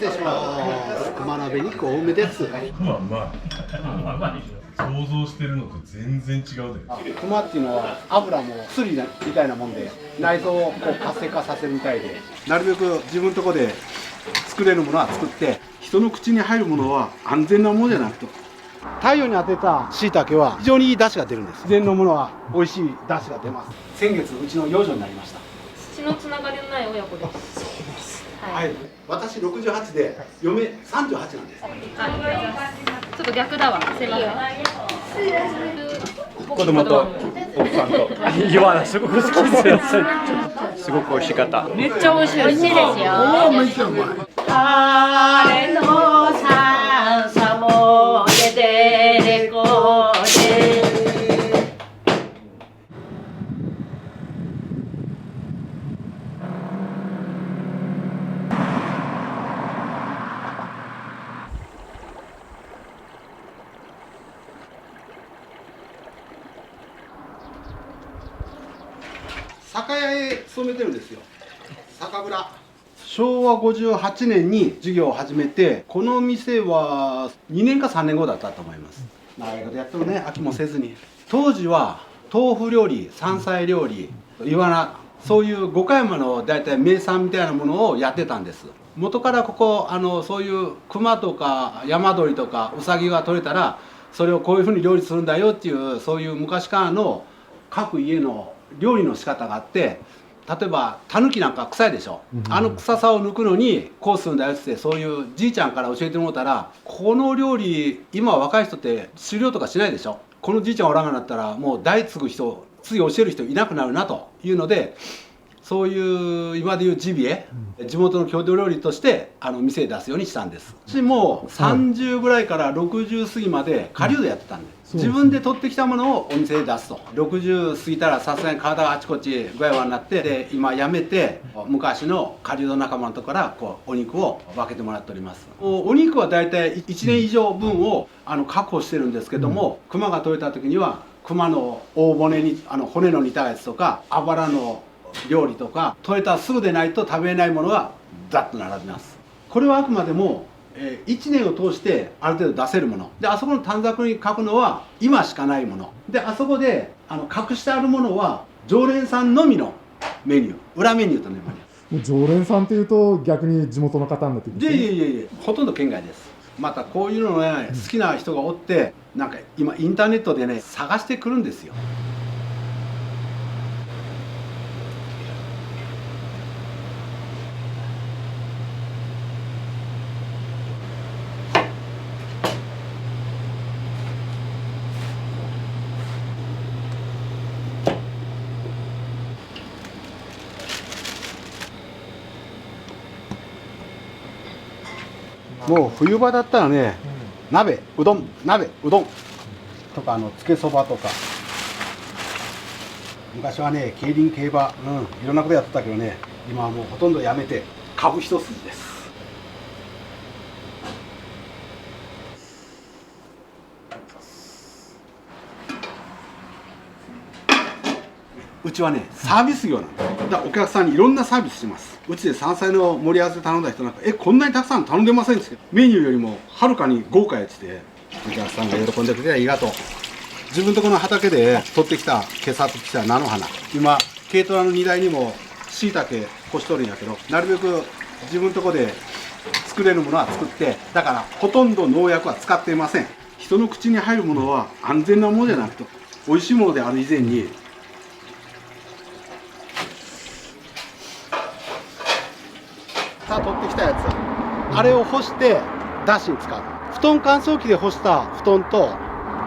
失礼します。熊鍋肉多めです。熊うまい。想像してるのと全然違うで。熊っていうのは油も薬みたいなもんで、内臓をこう活性化させるみたいで、なるべく自分のところで作れるものは作って、人の口に入るものは安全なものじゃなくて、太陽に当てた椎茸は非常にいい出汁が出るんです。自然のものは美味しい出汁が出ます。先月うちの養女になりました。血のつながりのない親子です。そうです。はい。私68で嫁38なんです。ちょっと逆だわ。すいません。子供と奥さんと言わないすごく好きですよ。すごく美味しかった。めっちゃ美味しい。美味しいですよ。めっちゃうまい。晴れのさんさもででれこで。酒屋へ勤めてるんですよ。酒蔵。昭和58年に授業を始めて、この店は2年か3年後だったと思います。長いことやってるね、飽きもせずに。当時は豆腐料理、山菜料理、イワナ、そういう五箇山の大体名産みたいなものをやってたんです。元からここそういう熊とか山鳥とかウサギが取れたら、それをこういうふうに料理するんだよっていう、そういう昔からの各家の料理の仕方があって、例えばタヌキなんか臭いでしょ、臭さを抜くのにこうするんだよってそういうじいちゃんから教えてもらったら、この料理今若い人って狩猟とかしないでしょ。このじいちゃんおらんがなったらもう代継ぐ人、次教える人いなくなるなというので、そういう今でいうジビエ、地元の郷土料理として店で出すようにしたんです。私も30ぐらいから60過ぎまで狩猟でやってたんで、自分で取ってきたものをお店で出すと。60過ぎたらさすがに体があちこち具合悪くなって、で今やめて昔の狩猟の仲間のところからこうお肉を分けてもらっております。お肉はだいたい1年以上分を確保してるんですけども、熊が取れた時には熊の大骨に骨の煮たやつとかあばらの料理とか、取れたらすぐでないと食べれないものがざっと並びます。これはあくまでも1年を通してある程度出せるもので、あそこの短冊に書くのは今しかないもので、あそこで隠してあるものは常連さんのみのメニュー、裏メニューとね。常連さんっていうと逆に地元の方になってくるんですね。いえほとんど県外です。またこういうのね、好きな人がおって、なんか今インターネットでね探してくるんですよ。もう冬場だったらね、鍋うどんとかつけそばとか、昔はね競輪競馬、いろんなことやってたけどね、今はもうほとんどやめて株一筋です。うちはねサービス業なんです。だからお客さんにいろんなサービスします。うちで山菜の盛り合わせ頼んだ人なんか「こんなにたくさん頼んでません」ですけど、メニューよりもはるかに豪華やつで、お客さんが喜んでくれてありがとう。自分とこの畑で取ってきた今朝取ってきた菜の花、今軽トラの荷台にもしいたけ干しとるんやけど、なるべく自分とこで作れるものは作って、だからほとんど農薬は使っていません。人の口に入るものは安全なものじゃなくて美味しいものである以前に、取ってきたやつ、あれを干してだしに使う。布団乾燥機で干した布団と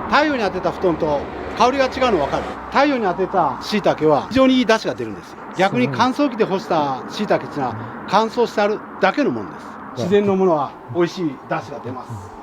太陽に当てた布団と香りが違うの分かる？太陽に当てたしいたけは非常にいいだしが出るんですよ。逆に乾燥機で干したしいたけっていうのは乾燥してあるだけのものです。自然のものは美味しいだしが出ます。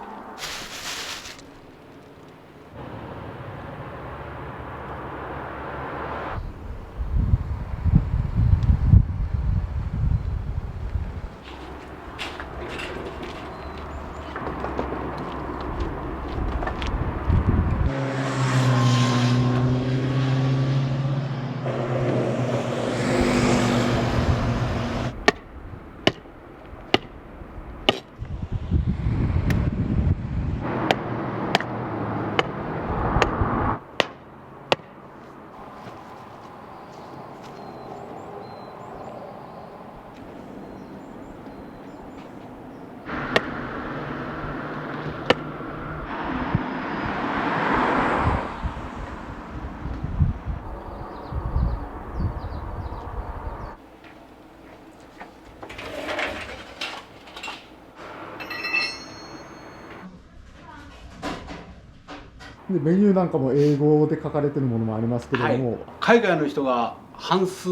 でメニューなんかも英語で書かれてるものもありますけれども、海外の人が半数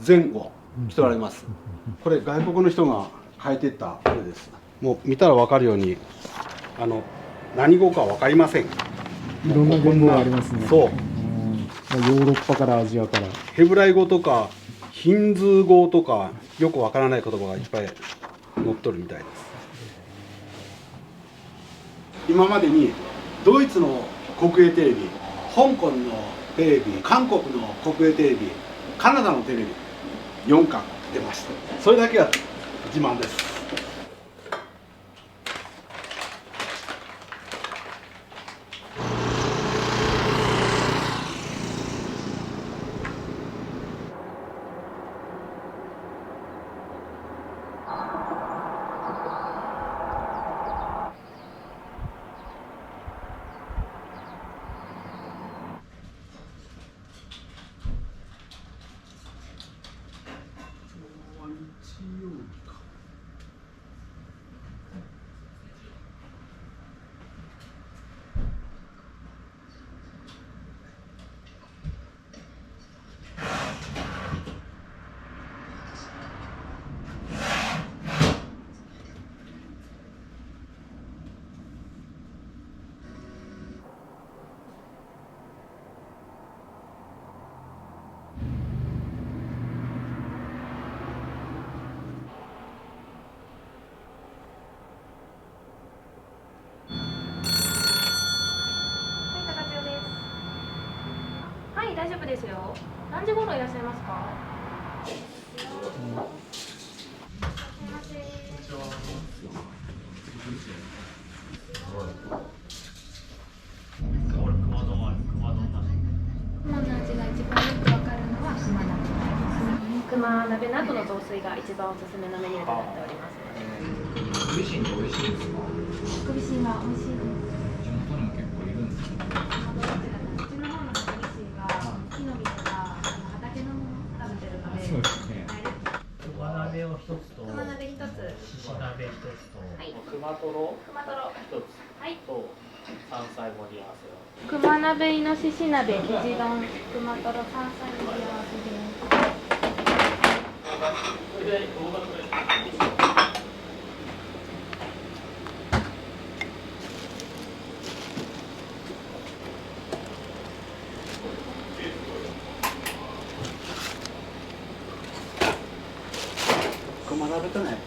前後しておられます。これ外国の人が書いてったこれです。もう見たら分かるように何語か分かりません。いろんな言語がありますね。そう、ヨーロッパからアジアから。ヘブライ語とかヒンズー語とかよくわからない言葉がいっぱい載っとるみたいです。今までにドイツの国営テレビ、香港のテレビ、韓国の国営テレビ、カナダのテレビ4巻出ました。それだけが自慢です。はい、大丈夫ですよ。何時頃いらっしゃいますか？熊の味が一番よくわかるのは熊鍋。熊鍋などの雑炊が一番おすすめのメニューとなっております。美味しいんで美味しいですか？ハクビシンは美味しいです。地元にも結構いるんですか？うちの方のハクビシンが木の実とか畑のものを食べてるので。そうですね。熊鍋を一つと、熊鍋一つ。しし鍋一つと、はい。熊とろ熊トロ。一つはい。と山菜盛り合わせを。熊鍋イノシシ鍋キジ丼熊トロ山菜盛り合わせです。熊鍋とね。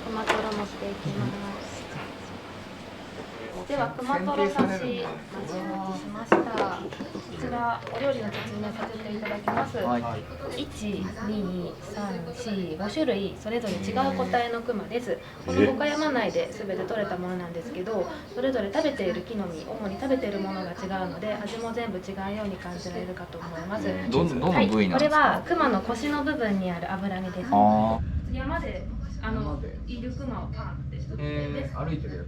熊トロ盛っていきます。では熊トロ刺しお待ちしました。こちらお料理の説明させていただきます。1、2、3、4、5種類それぞれ違う個体の熊です。この五箇山内で全て取れたものなんですけど、それぞれ食べている木の実、主に食べているものが違うので味も全部違うように感じられるかと思います。どの部位なんこれですか？は熊の腰の部分にある脂身です。あ山でいる熊をパンって打ってで歩いてるやつ。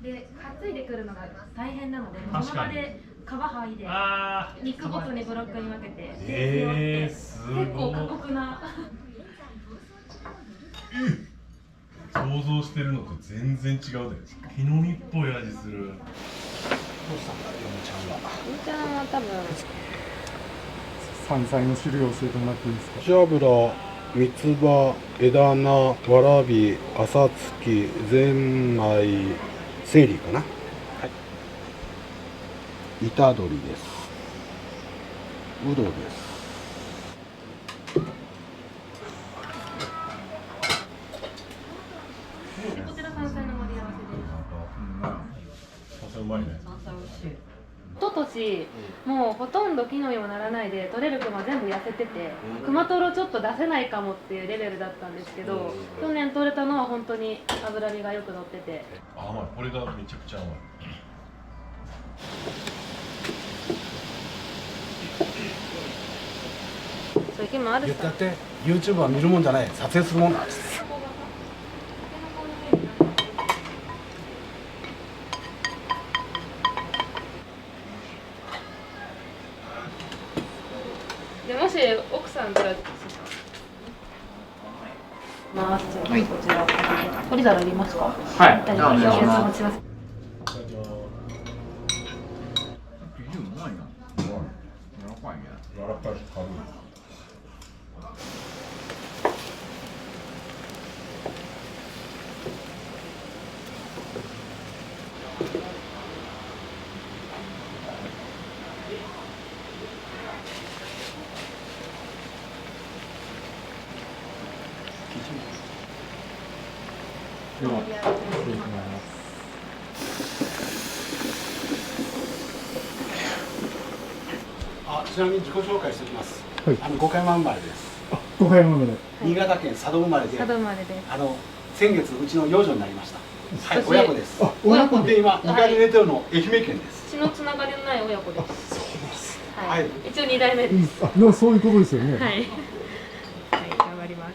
で担いでくるのが大変なので、確かにその場で皮剥いであ肉ごとにブロックに分けてす結構過酷な。想像してるのと全然違うで。木の実っぽい味する。どうしたんだ、ヨモちゃんは。みーちゃんは多分山菜の種類を教えてもらっていいですか？背脂、三つ葉、枝菜、わらび、朝月、ゼンマイ、セリかな。はい。板鶏です。うどです。こちら山一昨年もうほとんど木の実もならないで取れるクマ全部痩せてて、クマトロちょっと出せないかもっていうレベルだったんですけど、去年取れたのは本当に脂身がよく乗ってて。あ、甘い。これがめちゃくちゃ甘い。そういう気もあるさ。言ったって YouTube は見るもんじゃない、撮影するもんなんです。でもし奥さんとらます。じゃあこちら取り皿いりますか？はい。大丈夫です。お願いします。生地うまいな。柔らかいね。柔らかいし軽い。では失礼します。あ、ちなみに自己紹介しておきます。はい五回生まれです。5回目で。新潟県佐渡生まれで、佐渡生まれです。先月うちの養女になりました。はい、私親子です。あ、親子で今2階に寝てるの愛媛県です。血のつながりのない親子です。ははいい。一応2代目です。あ、でもそういうことですよね。はい。はい、頑張ります。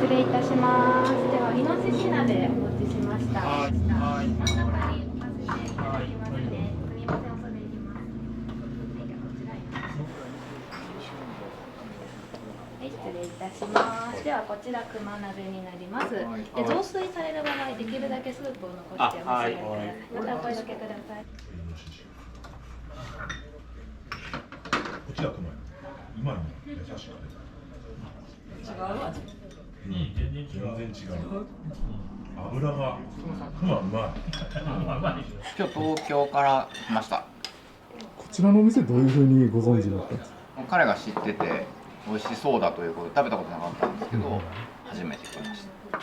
失礼いたします。では、イノシシ鍋お持ちしました。はい。真ん中に置かせていただきますので、すみません、恐れ入ります。はい、失礼いたします。では、こちら熊鍋になります。で、雑炊される場合、できるだけスープを残してお召し上がりください。またお声掛けください。こっちがうまい。うまいね。優しくて。違う味。全然違う。全然違う。油がクマうまい。うまいでしょ。今日東京から来ました。こちらのお店どういうふうにご存知だったんですか？彼が知ってて美味しそうだということで食べたことなかったんですけど、初めて来ました。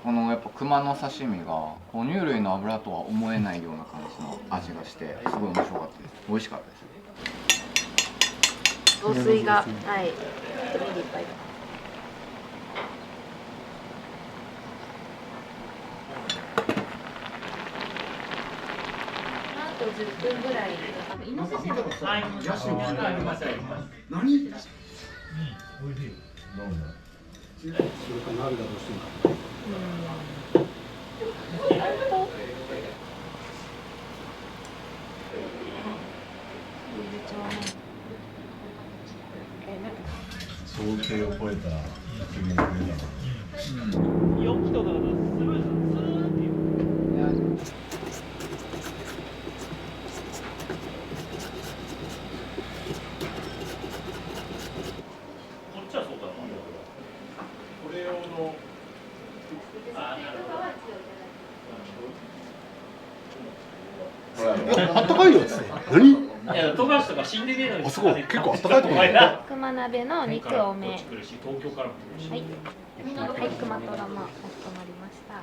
このやっぱ熊の刺身が哺乳類の油とは思えないような感じの味がしてすごい面白かったです。美味しかったです。雑炊が、はい、ミリいっぱい。あと10分ぐらい。イノシシのはい。ヤシの木があります。何？美味しい。なんだ。それから鍋がどうしてるか。想定を超えた発言が増えたな。良きとだからスルーっていう。こっちはそうかな。これ用のあったかいよっつって。何？いや、唐辛子とか死んでねえのに。あそこ結構あったかいところ。熊鍋の肉多め。はい。東京からも来るし。はい、熊トラもかしこまりました。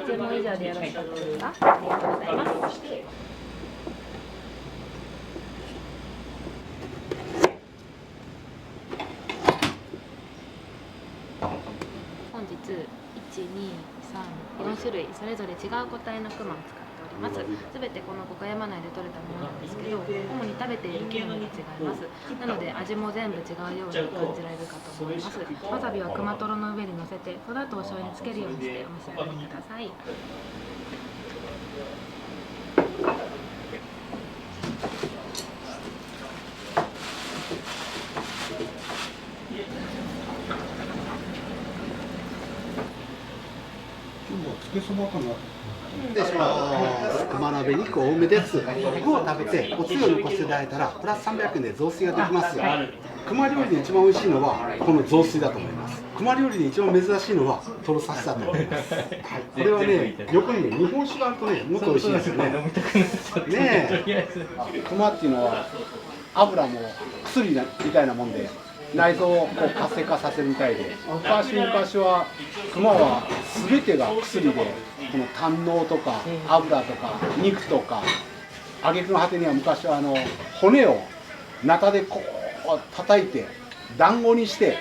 注文以上でよろしかったですか？ありがとうございます。本日1、2、3、4種類それぞれ違う個体のクマを使っております。すべてこの五箇山内で採れたものなんですけど、主に食べている木の実が違います。なので味も全部違うように感じられるかと思います。わさびは熊トロの上に乗せて、その後お醤油につけるようにしてお召し上がりください。つけそばかな。失礼します。熊鍋肉多めです。肉を食べておつゆを残していただいたらプラス300円で雑炊ができますよ。熊料理で一番美味しいのはこの雑炊だと思います。熊料理で一番珍しいのはトロ刺しだと思います。はい、これはね、横にね日本酒があるとねもっと美味しいですよね。ねえ、熊っていうのは油も薬みたいなもんで内臓をこう活性化させるみたいで、昔は熊は全てが薬で、この胆のうとか油とか肉とか、挙句の果てには昔は骨をナタでこう叩いて団子にして、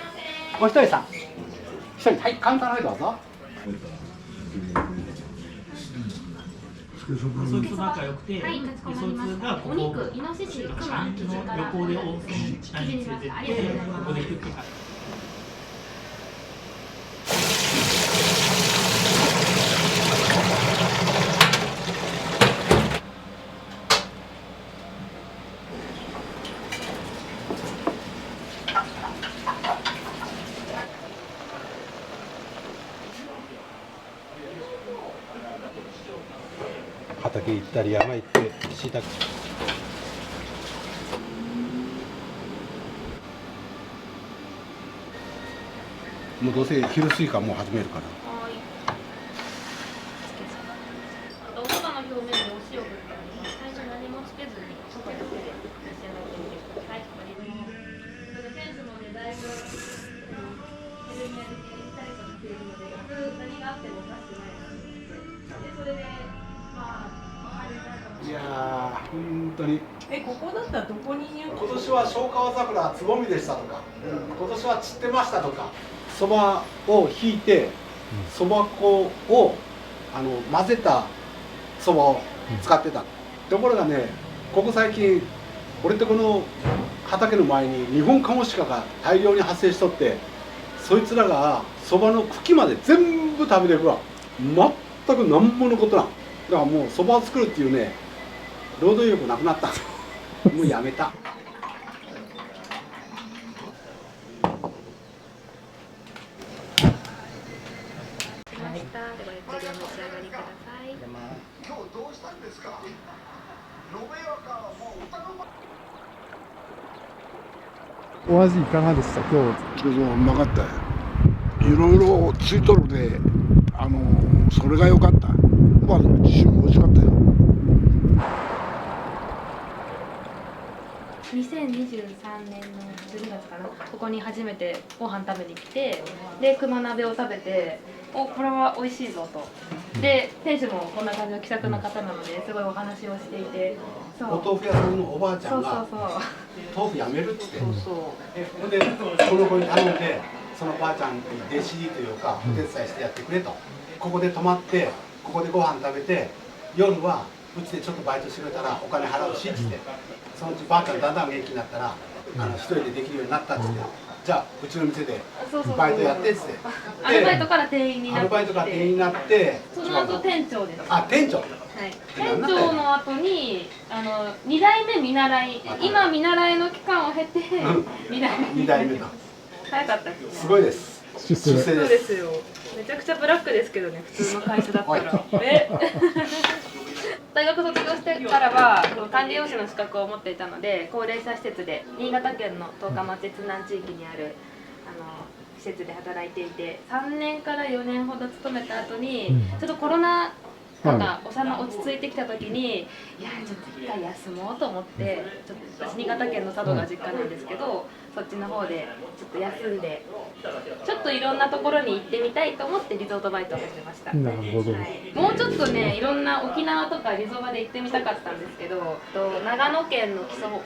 お一人さん、一人、はい、簡単にどうぞ。そいつと仲良くて、はい、かしこまりました。お肉、イノシシ、クマ、キジから旅行で温泉地帯に連れてって、ここで食ってから。畑行ったり山行ってしいたけ。もうどうせ昼過ぎからもう始めるから。はい。あとおそばの表面でお塩を振ってあります。最初何もつけずにそばだけで召し上がってみてください。それでセンスもねだいぶヘルニアで気にしたりとかしているので、いつ何があってもおかしくないなと思って。でそれでまあ。いやー、本当に。ここだったらどこに入今年は小川桜つぼみでしたとか、今年は散ってましたとか、そばをひいて、そば粉を混ぜたそばを使ってた。ところがね、ここ最近、俺とこの畑の前に日本カモシカが大量に発生しとって、そいつらがそばの茎まで全部食べていくわ。全く何ものことなん。だからもうそばを作るっていうね、労働力なくなった。もうやめた。お味いかがでした今日？うまかったよ。いろいろついとるで、それが良かった。まあ自信も美味しかったよ。2023年の12月かな、ここに初めてご飯食べに来て、で熊鍋を食べて、お、これは美味しいぞと。で店主もこんな感じの気さくな方なので、すごいお話をしていて、そう、お豆腐屋さんのおばあちゃんが豆腐やめるって言って、それでこの子に頼んで、そのおばあちゃんに弟子入りというかお手伝いしてやってくれと。ここで泊まってここでご飯食べて、夜はうちでちょっとバイトしてくれたらお金払うしって言って、そのうちばあちゃんだんだん元気になったら一人でできるようになったって言って、じゃあうちの店でバイトやってって言って、アルバイトから店員になって、アルバイトから店員になって、その後店長です。あ、店長。はい、店長の後に2代目見習い、今見習いの期間を経て2代目。早かったですね。すごいです。出世です。そうですよ。めちゃくちゃブラックですけどね、普通の会社だったら。大学卒業してからは管理栄養士の資格を持っていたので、高齢者施設で新潟県の十日町津南地域にある施設で働いていて、3年から4年ほど勤めた後に、ちょっとコロナが落ち着いてきた時に、いやちょっと一回休もうと思って、ちょっと私新潟県の佐渡が実家なんですけど、そっちの方でちょっと休んで、ちょっといろんなところに行ってみたいと思ってリゾートバイトを始めました。なるほど。はい、もうちょっとね、いろんな沖縄とかリゾバで行ってみたかったんですけど、長野県の木曽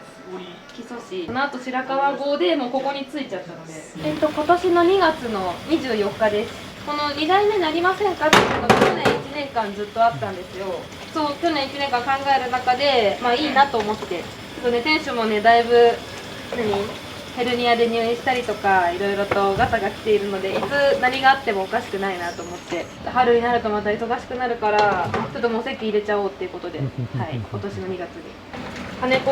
市、その後白川郷でもうここに着いちゃったので、今年の2月の24日です。この2代目になりませんかっていうのが去年1年間ずっとあったんですよ。そう、去年1年間考える中で、まあいいなと思って、ちょっとね、店主もね、だいぶヘルニアで入院したりとか、いろいろとガタが来ているので、いつ何があってもおかしくないなと思って、春になるとまた忙しくなるから、ちょっともう籍入れちゃおうっていうことで、はい、今年の2月に。金子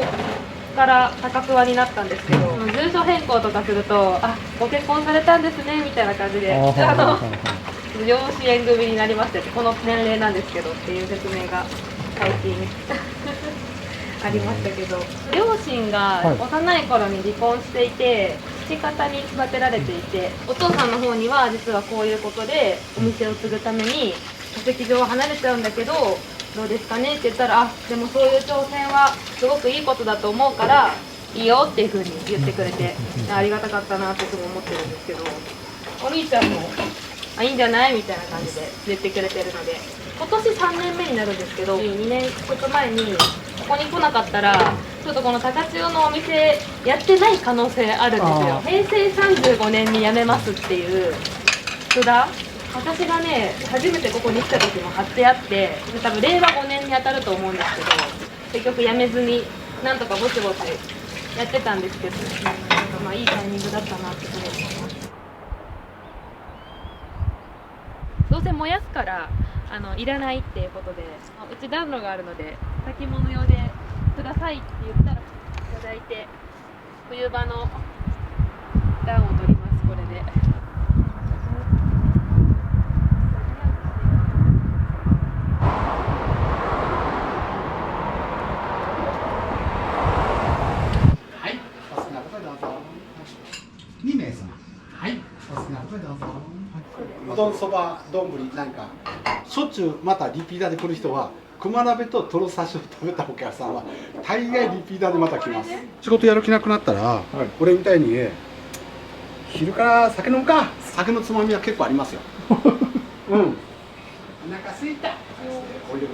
から高桑になったんですけど、住所変更とかすると、あ、ご結婚されたんですねみたいな感じで、養子縁組になりまして、この年齢なんですけどっていう説明が最近ありましたけど、両親が幼い頃に離婚していて、父方に育てられていて、お父さんの方には実はこういうことでお店を継ぐために戸籍上は離れちゃうんだけど、どうですかねって言ったら、あ、でもそういう挑戦はすごくいいことだと思うからいいよっていう風に言ってくれて、ありがたかったなっていつも思ってるんですけど、お兄ちゃんもいいんじゃないみたいな感じで言ってくれてるので、今年3年目になるんですけど、2年ちょっと前にここに来なかったらちょっとこの高千代のお店やってない可能性あるんですよ。平成35年に辞めますっていう札、私がね初めてここに来た時も貼ってあって、多分令和5年に当たると思うんですけど、結局辞めずになんとかぼちぼちやってたんですけど、まあいいタイミングだったなって思います。どうせ燃やすからいらないっていうことで、うち暖炉があるので先物用でくださいって言ったらいただいて、冬場の暖を取ります。これではい、お好きなところどうぞ。2名様。はい、お好きなところどうぞ。うどん、そば、丼、なんかしょっちゅうまたリピーターで来る人は熊鍋ととろ刺しを食べたお客さんは大概リピーターでまた来ます。仕事やる気なくなったら、俺みたいに昼から酒飲むか、酒のつまみは結構ありますよ。うん。お腹すいた。これでこ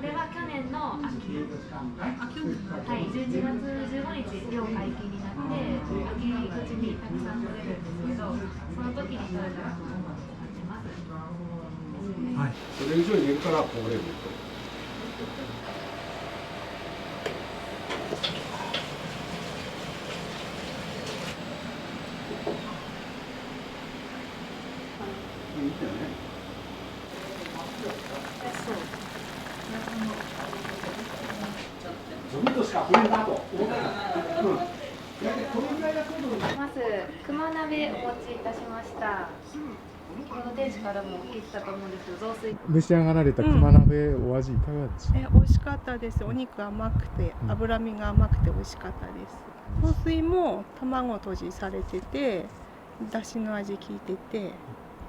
れは去年の秋、はい、11月15日漁解禁になって秋口にたくさん取れるんですけど、その時に取れたものになってます。はい。それ以上に入れるからこれを。いいんだよね。ゾンビとしか触れんなと思ったら、まず熊鍋お持ちいたしました。この店主からも聞いたと思うんですけど、雑炊召し上がられた熊鍋、お味いかがでした？美味しかったです。お肉甘くて脂身が甘くて美味しかったです。雑炊も卵とじされてて、だしの味効いてて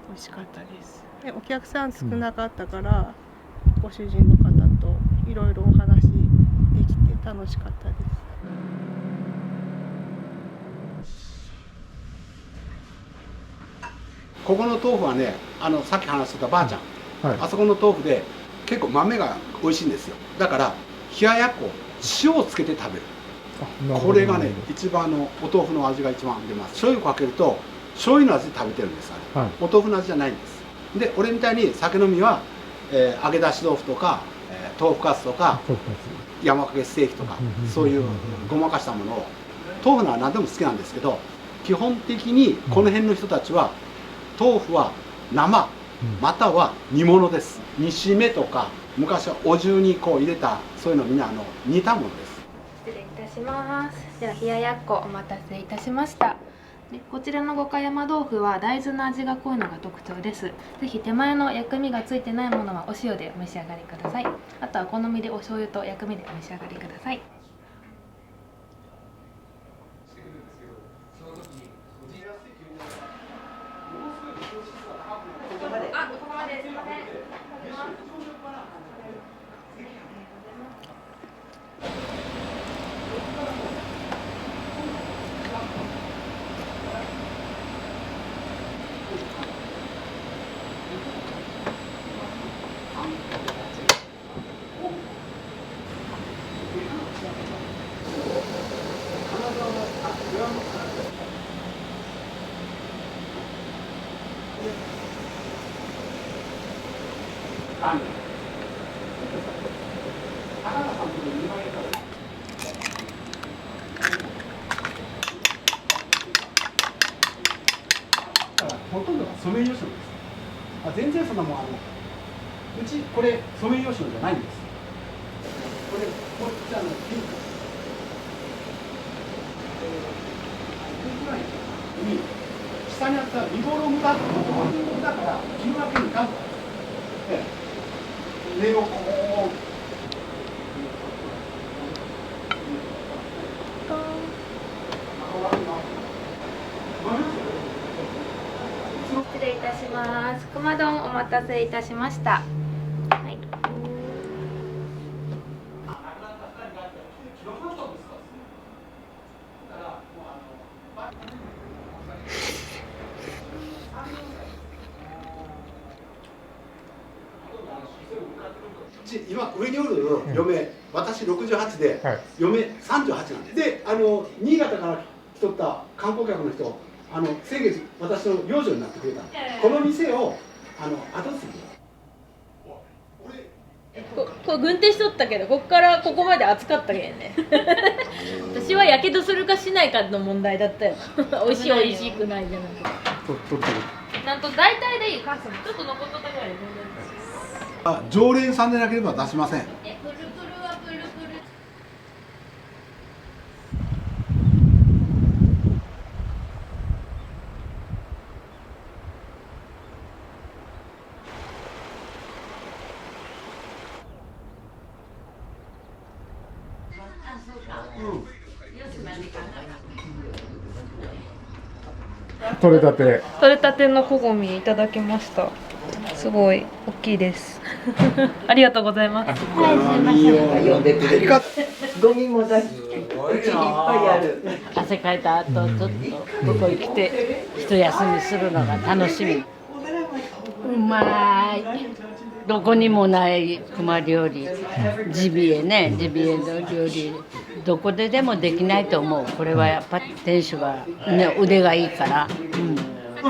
美味しかったです。お客さん少なかったから、ご主人の方といろいろお話できて楽しかったです。ここの豆腐はね、さっき話してたばあちゃん、はい、あそこの豆腐で結構豆が美味しいんですよ。だから冷ややっこ塩をつけて食べる。これがね一番お豆腐の味が一番出ます。醤油かけると醤油の味で食べてるんです、はい、お豆腐の味じゃないんです。で俺みたいに酒飲みは、揚げ出し豆腐とか、豆腐カツとか山かけステーキとかそういうごまかしたものを、豆腐のは何でも好きなんですけど、基本的にこの辺の人たちは豆腐は生または煮物です。煮しめとか昔はお重にこう入れた、そういうのみんな煮たものです。失礼いたします。では冷ややっこお待たせいたしました。でこちらの五箇山豆腐は大豆の味が濃いのが特徴です。ぜひ手前の薬味がついてないものはお塩でお召し上がりください。あとはお好みでお醤油と薬味でお召し上がりください。あ、ここまですいません。ほとんどがソメイヨシノです。全然そんなもんうちこれソメイヨシノじゃないんです。これこっちピンク。下にあったリボロムだとだから切るわけにいかんと。根をこう。失礼いたします。熊丼お待たせいたしました。ち今上におる嫁、私68で、嫁38なんです。で新潟から来とった観光客の人先月私の養女になってくれたんです。この店を後継ぎ。こう軍手しとったけど、ここからここまで暑かったけんね。私はやけどするかしないかの問題だったよ。美味しい美味しくないじゃなくて。なんと大体でいいカスもちょっと残っとったぐらいで全然。常連さんでなければ出しません。プルプルはプルプル。取れたて。取れたてのこごみいただきました。すごい大きいです。ありがとうございます。はい、すみません。呼んでくれる。ゴミもだし、うちにいっぱいある。汗かいた後、ちょっとここに来て一休みするのが楽しみ。うまい。どこにもない熊料理、ジビエね、ジビエの料理。どこででもできないと思う。これはやっぱ店主がね腕がいいから。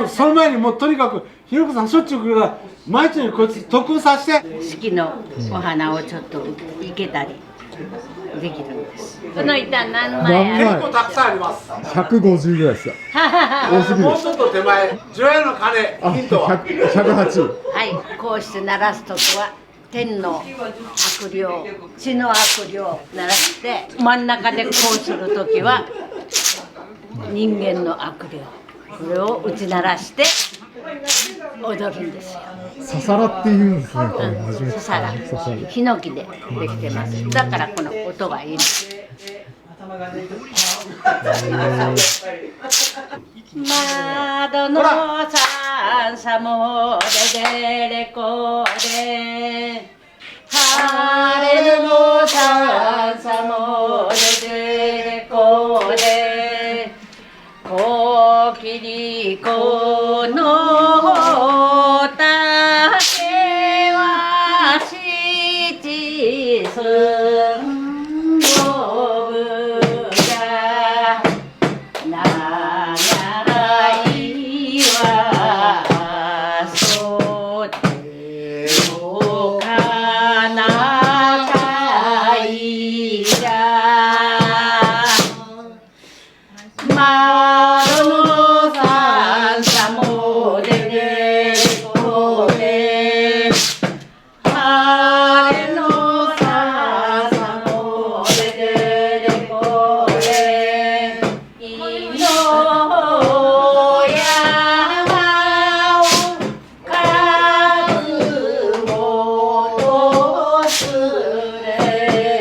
その前にもうとにかくひろこさんしょっちゅう来るから毎日こいつ特訓させて。四季のお花をちょっと生けたりできるんです。この板何枚ある？結構たくさんあります。150ぐらいですよ。多すぎる。もうちょっと手前、除夜の鐘、ヒントは。108。はい、こうして鳴らすときは天の悪霊、地の悪霊を鳴らして、真ん中でこうするときは人間の悪霊、これを打ち鳴らして踊るんですよ。ささらっていうんですね。ささら、ヒノキでできてます。だからこの音がいい。窓のさんさもででれこで晴れのさんさもででれこでこきりこの竹は七寸五分が長いはそでおかなかいだ窓のさんさもででこで晴れのさんさもででこでいの山を数もとすれば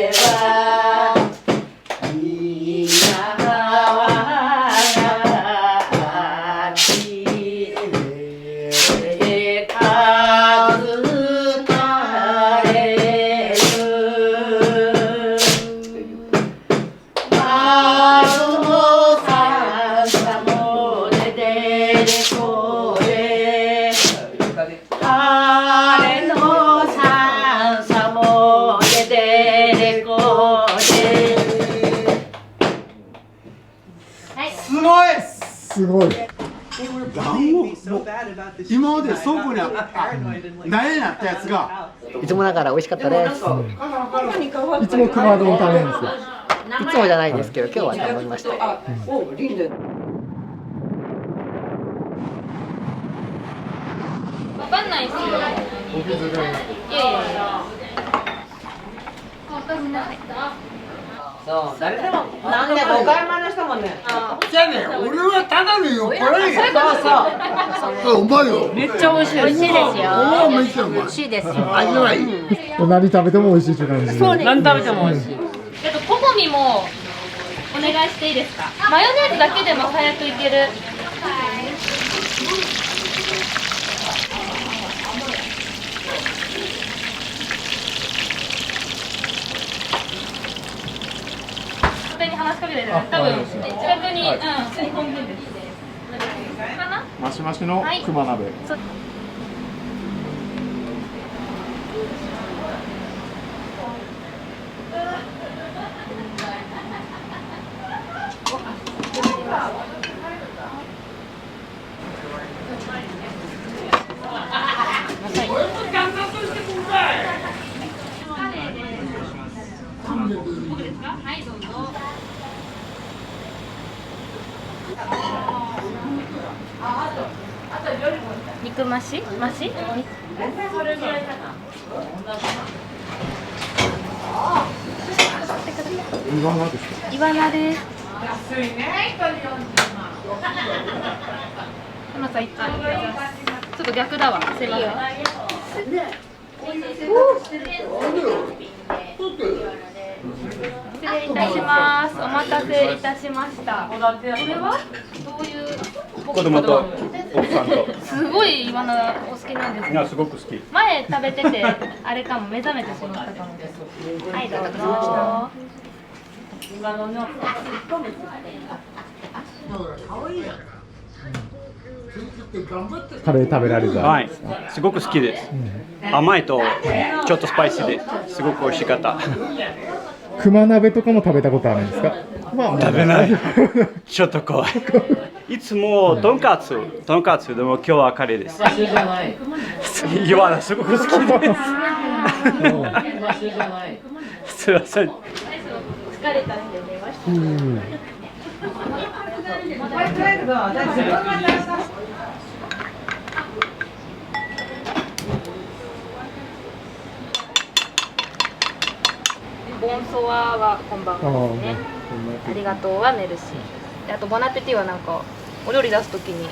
いなわがきて数かれる窓のさんさもででれこで晴れのさんさもででれこですごい。すごい。団子、今まで倉庫に苗になったやつが。いつもながら美味しかったです。いつも熊丼食べるんですよ。いつもじゃないですけど、今日は頼みました。わかんないですよ。いやいやいや。そう、誰でもなんでお買い物の人もね。じゃあね、俺はただの酔っ払いや。そううまいよ。めっちゃ美味しい。美味しいですよ。めっちゃうまい。美味しいですよ。味はいい。何食べても美味しいって感じで。そうね。何食べても美味しい。こごみもお願いしていいですか。マヨネーズだけでも早くいける。勝手に話しかけてる。多分近くに吸い込んでるんです。かな？マシマシの熊鍋。はいどうぞ。肉増し？増し？イワナですか？イワナです。安いね。浜さん、ちょっと逆だわ。セリよ。失礼いたします。お待たせいたしました。これはどういう子供と奥さんと。すごいイワナお好きなんですね。いやすごく好き。前食べててあれかも目覚めてしまったかもです。はいどうぞ。カレー食べられた。はい、すごく好きです。甘いとちょっとスパイシーですごく美味しかった。熊鍋とかも食べたことあるんですか？まあ食べない。ちょっと怖い。いつもとんかつでも今日はカレーです。イワナすごく好きです。すいません。疲れたんで寝ました。ボンソワはこんばんはですね。ありがとうはメルシー。であとボナペティはなんかお料理出すときに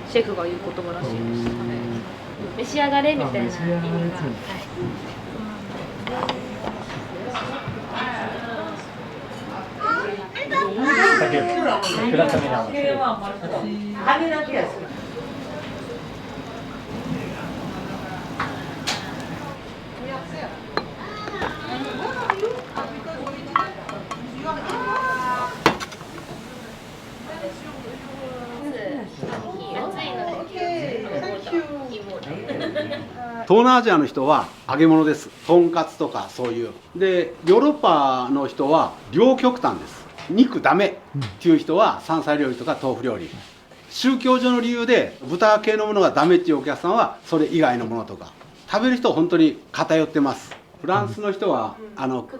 シェフが言う言葉らしいです。召し上がれみたいな意味が。東南アジアの人は揚げ物です。とんかつとかそういう。でヨーロッパの人は両極端です。肉ダメっていう人は山菜料理とか豆腐料理。宗教上の理由で豚系のものがダメっていうお客さんはそれ以外のものとか。食べる人は本当に偏ってます。フランスの人は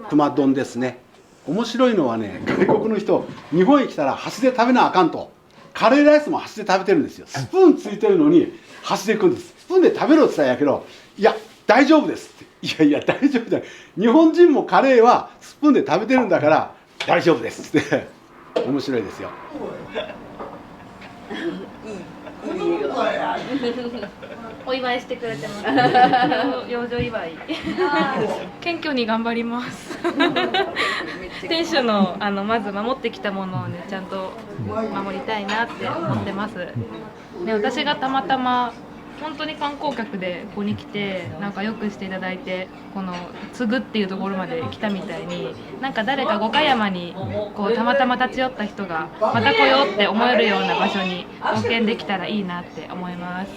熊丼ですね。面白いのはね、外国の人日本へ来たら箸で食べなあかんと。カレーライスも箸で食べてるんですよ。スプーンついてるのに箸でいくんです。スプーンで食べろって言ったんやけど、いや大丈夫ですって。いや大丈夫だよ。日本人もカレーはスプーンで食べてるんだから大丈夫ですって面白いですよ。お祝いしてくれてます。養女祝い。謙虚に頑張ります。店主のまず守ってきたものをねちゃんと守りたいなって思ってます。で私がたまたま本当に観光客でここに来てなんかよくしていただいてこの継ぐっていうところまで来たみたいになんか誰か五箇山にこうたまたま立ち寄った人がまた来ようって思えるような場所に貢献できたらいいなって思います。